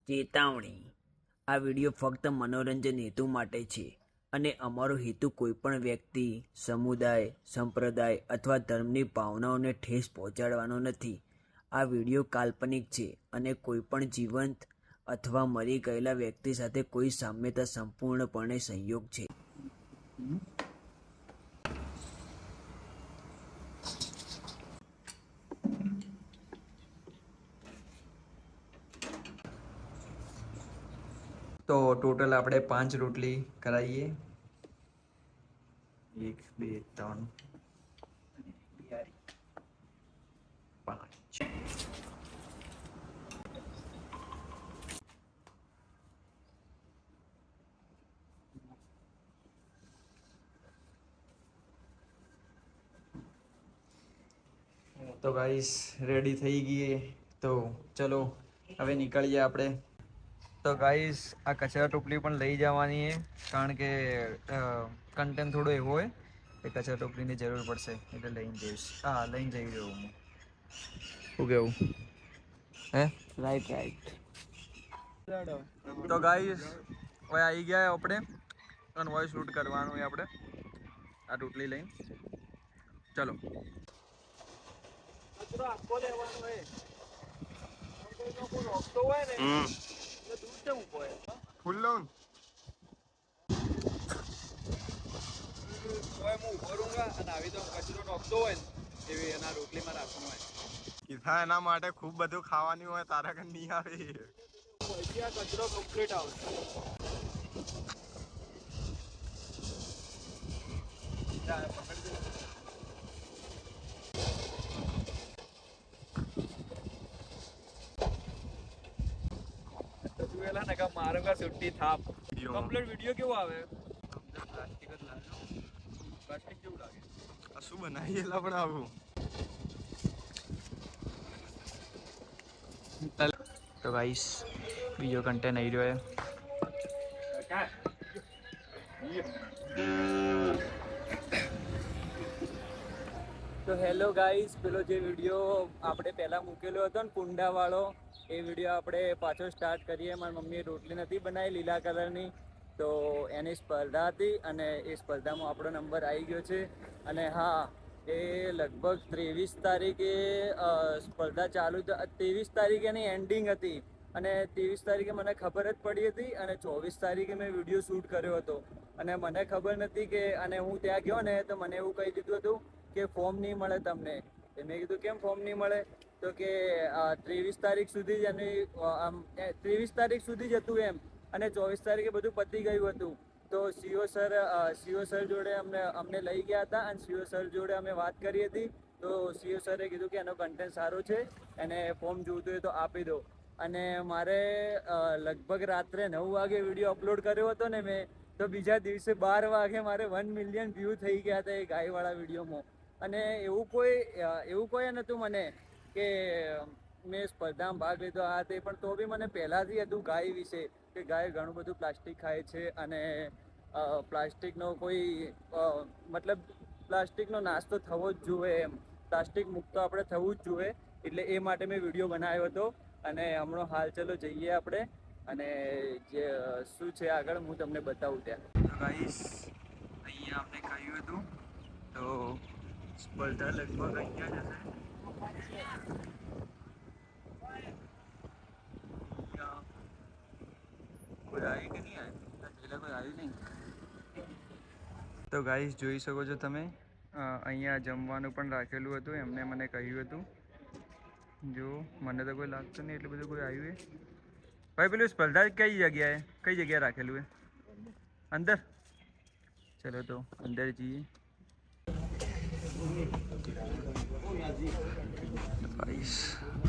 ચેતવણી: આ વિડીયો ફક્ત મનોરંજન હેતુ માટે છે અને અમારો હેતુ કોઈપણ વ્યક્તિ, સમુદાય, સંપ્રદાય અથવા ધર્મની ભાવનાઓને ઠેસ પહોંચાડવાનો નથી. આ વિડીયો કાલ્પનિક છે અને કોઈપણ જીવંત અથવા મરી ગયેલા વ્યક્તિ સાથે કોઈ સામ્યતા સંપૂર્ણપણે સંયોગ છે. તો ટોટલ આપણે 5 રોટલી કરાવીએ. 1 2 3 5. તો ગાઈસ રેડી થઈ ગઈ. તો ચલો હવે નીકળીએ આપણે. તો ગાઈસ આ કચરા ટોપલી પણ લઈ જવાની છે, કારણ કે કન્ટેન્ટ થોડો એવો હોય કે કચરા ટોપલીની જરૂર પડશે, એટલે લઈને જઈશ. લઈને જઈ રહ્યો હું. શું કેવું? રાઈટ. તો ગાઈસ હવે આવી ગયા આપણે અને વોઇસ શૂટ કરવાનું હોય આપણે આ ટોપલી લઈને. ચલો. કચરો આખો લેવાનો હોય. કોઈ રોકતો હોય ને ફૂલ લોન હું ઉભો રહુંગા અને આવી તો કચરો નોખતો હોય ને એવી એના રોટલીમાં રાખવાનું હોય. કીધા એના માટે ખૂબ બધું ખાવાનું હોય, તારા કઈ નહીં આવે. પછી આ કચરો કમ્પ્લીટ આવશે. મારો કા સુટ્ટી થાપ કમ્પ્લીટ વિડિયો કેવો આવે? પ્લાસ્ટિક જ લાગે. પ્લાસ્ટિક કેવું લાગે? આ શું બનાવી એલા પણ આવું. તો ગાઈસ બીજો કન્ટેન્ટ આવી રહ્યો તો હેલો ગાઈસ, પેલો જે વિડીયો આપણે પહેલા મૂકેલો હતો ને કુંડાવાળો, એ વિડીયો આપણે પાછો સ્ટાર્ટ કરીએ. મારી મમ્મીએ રોટલી નથી બનાવી લીલા કલરની, તો એની સ્પર્ધા હતી અને એ સ્પર્ધામાં આપણો નંબર આવી ગયો છે. અને હા, એ લગભગ 23 તારીખે સ્પર્ધા ચાલુ, 23 તારીખે એની એન્ડિંગ હતી અને 23 તારીખે મને ખબર જ પડી હતી અને 24 તારીખે મેં વિડીયો શૂટ કર્યો હતો અને મને ખબર નથી કે, અને હું ત્યાં ગયો ને તો મને એવું કહી દીધું હતું કે ફોર્મ નહીં મળે તમને. મેં કીધું કેમ ફોર્મ નહીં મળે? તો કે 23 તારીખ સુધી જ એની 23 તારીખ સુધી જ હતું એમ, અને 24 તારીખે બધું પતી ગયું હતું. તો સીઓ સર જોડે અમને લઈ ગયા હતા અને સીઓ સર જોડે અમે વાત કરી હતી. તો સીઓ સરે કીધું કે એનો કન્ટેન્ટ સારો છે, એને ફોર્મ જોઈતું હોય તો આપી દો. અને મારે લગભગ રાત્રે 9 વાગે વિડીયો અપલોડ કર્યો હતો ને મેં, તો બીજા દિવસે 12 વાગે મારે 1 મિલિયન વ્યૂ થઈ ગયા હતા એ ગાયવાળા વિડીયોમાં. અને એવું કોઈ નહોતું મને કે મેં સ્પર્ધામાં ભાગ લીધો આ તે, પણ તો બી મને પહેલાંથી હતું ગાય વિશે કે ગાય ઘણું બધું પ્લાસ્ટિક ખાય છે અને પ્લાસ્ટિકનો કોઈ મતલબ પ્લાસ્ટિકનો નાસ્તો થવો જ જોઈએ એમ, પ્લાસ્ટિક મુક્ત આપણે થવું જ જોઈએ. એટલે એ માટે મેં વિડીયો બનાવ્યો હતો. અને હમણાં હાલ ચલો જઈએ આપણે અને જે શું છે આગળ હું તમને બતાવું ત્યાં. ગાઈસ અહીંયા આપણે કહ્યું હતું તો સ્પર્ધા લગભગ અહીંયા જ હશે. કોઈ આવી કે નહીં આવી? પહેલાં કોઈ આવ્યું નહીં. તો ગાઈસ જોઈ શકો છો તમે, અહીંયા જમવાનું પણ રાખેલું હતું. એમને મને કહ્યું હતું. જો મને તો કોઈ લાગતું નહીં એટલે બધું કોઈ આવ્યું એ. ભાઈ પેલું સ્પર્ધા કઈ જગ્યાએ રાખેલું એ? અંદર. ચલો તો અંદર જઈએ.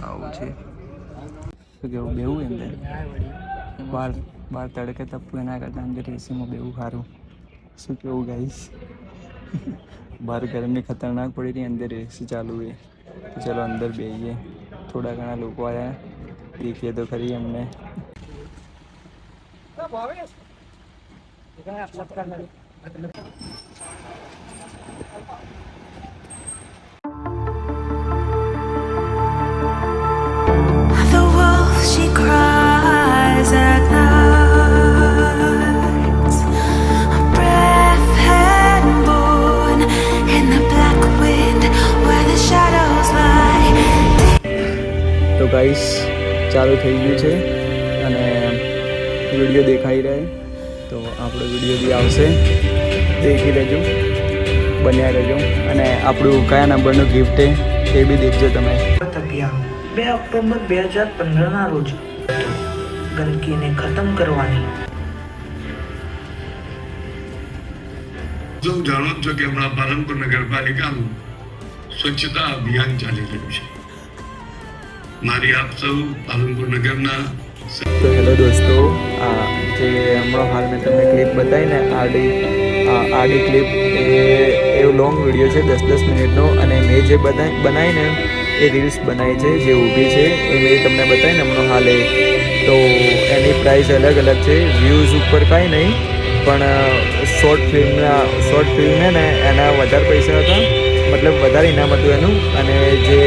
આવું છે. શું કેવું? બેવું અંદર બાર તડકે તપવું એના કરતાં અંદર એસીમાં બેવું સારું. શું કેવું ગાઈસ? બહાર ગરમી ખતરનાક પડી રહી, અંદર એસી ચાલુ છે. તો ચલો અંદર બેસીએ. થોડા ઘણા લોકો આવ્યા, દેખીએ તો ખરી એમને. The wolf she cried. ચાલુ થઈ ગયું છે અને વિડીયો દેખાઈ રહે તો આપણો વિડીયો બી આવશે, દેખી લેજો, બન્યા રહેજો. અને આપણું કયા નંબરનું ગિફ્ટ છે એ બી દેખજો તમે. અભિયાન 2 ઓક્ટોબર 2015ના રોજ ગંદકીને ખતમ કરવાની. સૌ જાણો જ છો કે હમણાં પાલનપુર નગરપાલિકાનું સ્વચ્છતા અભિયાન ચાલી રહ્યું છે. મારી આપ સૌ પાલનપુર નગરના તો હેલો દોસ્તો, જે હમણાં હાલ મેં તમને ક્લિપ બતાવી ને આડી ક્લિપ એ લોંગ વિડીયો છે 10-10 મિનિટનો, અને મેં જે બનાવીને એ રીલ્સ બનાવી છે જે ઊભી છે એ મેં તમને બતાવી ને હમણાં હાલે. તો એની પ્રાઇસ અલગ અલગ છે, વ્યૂઝ ઉપર કાંઈ નહીં, પણ શોર્ટ ફિલ્મ ને એના વધારે પૈસા હતા, મતલબ વધારે ઇનામ હતું એનું, અને જે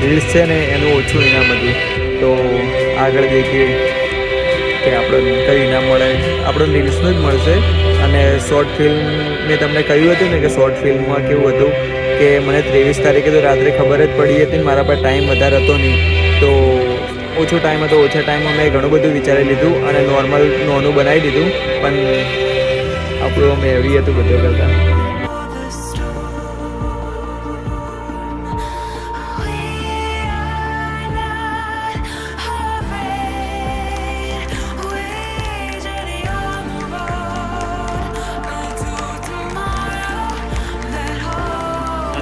રીલ્સ છે ને એનું ઓછું ઇનામ હતું. તો આગળ દેખીએ કે આપણને કયું ઇનામ મળે. આપણો રીલ્સનું જ મળશે. અને શોર્ટ ફિલ્મ મેં તમને કહ્યું હતું ને કે શોર્ટ ફિલ્મમાં કેવું હતું કે મને 23 તારીખે તો રાત્રે ખબર જ પડી હતી, મારા પાસે ટાઈમ વધારે હતો નહીં, તો ઓછો ટાઈમ હતો, ઓછા ટાઈમમાં મેં ઘણું બધું વિચારી લીધું અને નોર્મલ નોનું બનાવી દીધું, પણ આપણું મેં એવી હતું બધું કરતાં.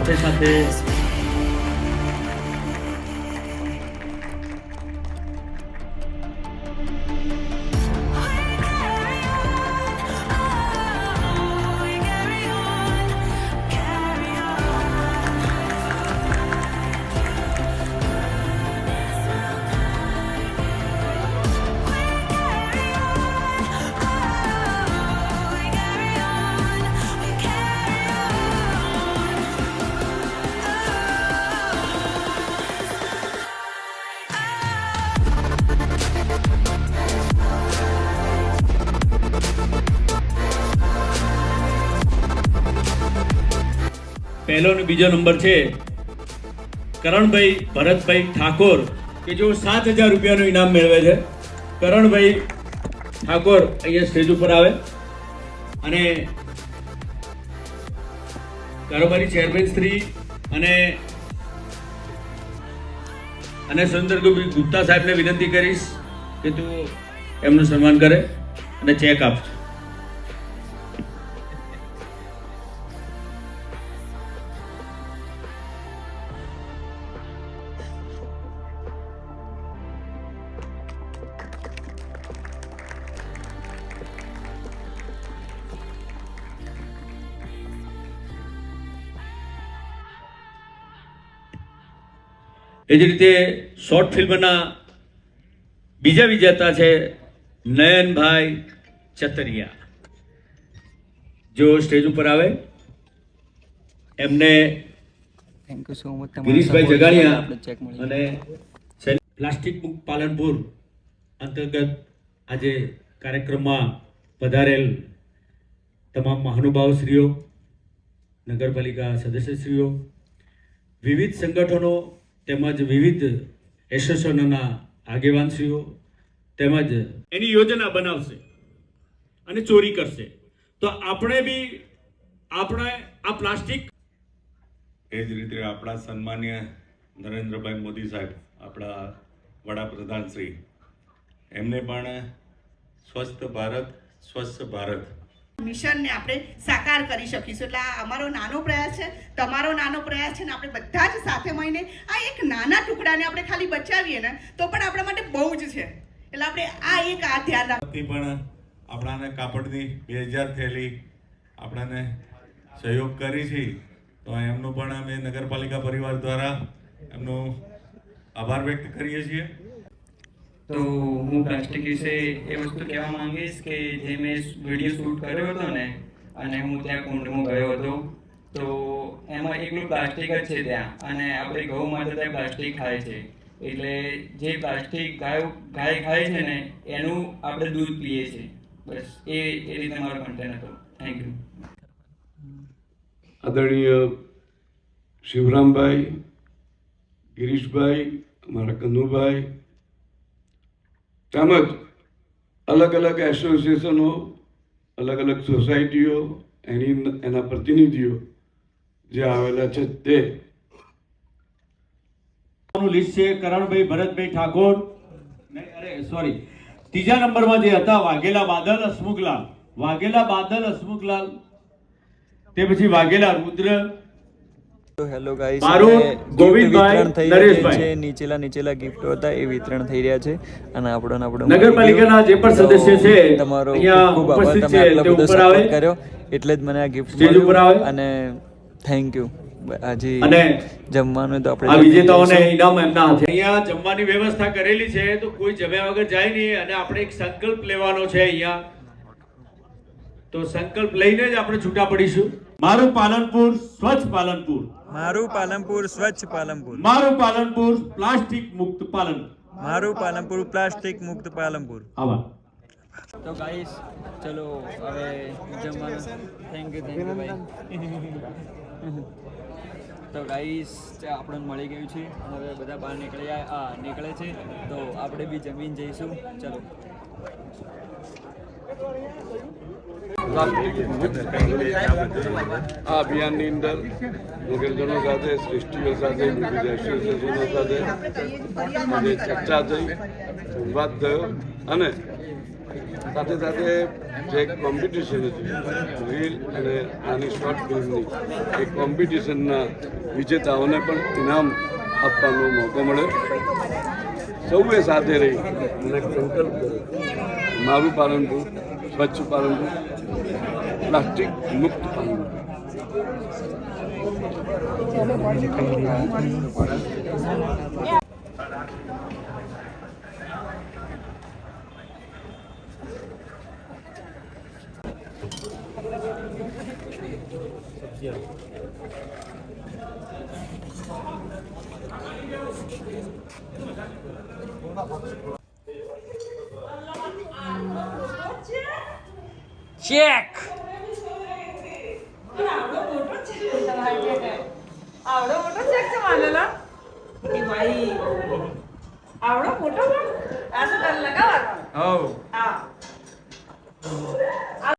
સાથે સાથે પહેલો અને બીજો નંબર છે કરણભાઈ ભરતભાઈ ઠાકોર કે જેઓ 7,000 રૂપિયાનું ઇનામ મેળવે છે. કરણભાઈ ઠાકોર અહીંયા સ્ટેજ ઉપર આવે અને કારોબારી ચેરમેન શ્રી અને સુરેન્દ્ર ગુપ્તા સાહેબને વિનંતી કરીશ કે તું એમનું સન્માન કરે અને ચેક આપશે. એ જ રીતે શોર્ટ ફિલ્મના બીજા વિજેતા છે નયનભાઈ ચતરિયા, જો સ્ટેજ ઉપર આવે. એમને thank you so much. Girishbhai જગાડિયા અને પ્લાસ્ટિક મુક્ત પાલનપુર અંતર્ગત આજે કાર્યક્રમમાં પધારેલ તમામ મહાનુભાવશ્રીઓ, નગરપાલિકા સદસ્યશ્રીઓ, વિવિધ સંગઠનો તેમજ વિવિધ એસોસિએશનોના આગેવાનશ્રીઓ તેમજ એની યોજના બનાવશે અને ચોરી કરશે, તો આપણે આ પ્લાસ્ટિક. એ જ રીતે આપણા સન્માનીય નરેન્દ્રભાઈ મોદી સાહેબ, આપણા વડાપ્રધાન શ્રી, એમને પણ સ્વસ્થ ભારત મિશનને આપણે સાકાર કરી શકીશું. એટલે આ અમારો નાનો પ્રયાસ છે, તમારો નાનો પ્રયાસ છે, ને આપણે બધા જ સાથે મળીને આ એક નાના ટુકડાને આપણે ખાલી બચાવીએ ને તો પણ આપણા માટે બહુ જ છે. એટલે આપણે આ ધ્યાન રાખીએ. પણ આપણાને કાપડની 2000 થેલી આપણાને સહયોગ કરી છે, તો એમનો પણ અમે નગરપાલિકા પરિવાર દ્વારા એમનો આભાર વ્યક્ત કરીએ છીએ. તો હું પ્લાસ્ટિક વિશે એ વસ્તુ કહેવા માંગીશ કે જે મેં વિડીયો શૂટ કર્યો હતો ને, અને હું ત્યાં કુંડમાં ગયો હતો, તો એમાં એકલું પ્લાસ્ટિક જ છે ત્યાં, અને આપણે ગૌ માતા ત્યાં પ્લાસ્ટિક ખાય છે, એટલે જે પ્લાસ્ટિક ગાય ખાય છે ને એનું આપણે દૂધ પીએ છીએ. બસ એ રીતે મારો કન્ટેન્ટ હતો. Thank you. આદરણીય શિવરામભાઈ, ગિરીશભાઈ, મારા કનુભાઈ, તેમજ અલગ અલગ એસોસિએશનો, અલગ અલગ સોસાયટીઓ, એના પ્રતિનિધિઓ જે આવેલા છે તે લિસ્ટ છે કરણભાઈ ભરતભાઈ ઠાકોર, ત્રીજા નંબરમાં જે હતા વાઘેલા બાદલ હસમુખલાલ, તે પછી વાઘેલા રુદ્ર. તો હેલો ગાઈસ, મારું ગોવિંદભાઈ વિતરણ થઈ રહ્યું નરેશભાઈ. છે. નીચેલા ગિફ્ટો હતા એ વિતરણ થઈ રહ્યા છે અને આપણો નગરપાલિકાના જે પણ સદસ્ય છે તમારો અહીંયા ખૂબ આભાર, ઉપસ્થિત તમે છે, આટલો તે બધો ઉપર આવે. સપોર્ટ કર્યો એટલે જ મને આ ગિફ્ટ સ્ટેજ ઉપર આવે. અને થેન્ક યુ. હજી અને જમવાનું તો આ આપણે વિજેતાઓને ઇનામ એમના હાથે. અહીંયા જમવાની વ્યવસ્થા કરેલી છે, તો કોઈ જમ્યા વગર જાય નહીં. અને આપણે એક સંકલ્પ લેવાનો છે અહીંયા, તો સંકલ્પ લઈને જ આપણે છૂટા પડીશું. મારું પાલનપુર સ્વચ્છ પાલનપુર, મારું પાલનપુર સ્વચ્છ પાલનપુર, મારું પાલનપુર પ્લાસ્ટિક મુક્ત પાલનપુર. મારું પાલનપુર પ્લાસ્ટિક મુક્ત પાલનપુર. આભાર. તો ગાઈસ ચલો હવે જમવાનું. થેન્ક યુ ભાઈ. તો ગાઈસ આપણને મળી ગયું છે અને હવે બધા બહાર નીકળે છે, તો આપણે બી જમીન જઈશું. ચલો. આ અભિયાનની અંદર નગરજનો સાથે, સૃષ્ટિઓ સાથે, વિવિધ એસોસિએશનો સાથે આજે ચર્ચા થઈ, સંવાદ થયો અને સાથે સાથે જે એક કોમ્પિટિશન હતી રીલ અને આની શોર્ટ ફિલ્મની, એ કોમ્પિટિશનના વિજેતાઓને પણ ઇનામ આપવાનો મોકો મળ્યો. સૌએ સાથે રહી અને સંકલ્પ કર્યો, મારું પાલનપુર સ્વચ્છ પાલનપુર, પ્લાસ્ટિક મુક્ત પાલનપુર. ચેક. આવડો મોટો ચેક છે મારેલા એ ભાઈ, આવડો મોટો પણ આ તો લગાવવાનો. હા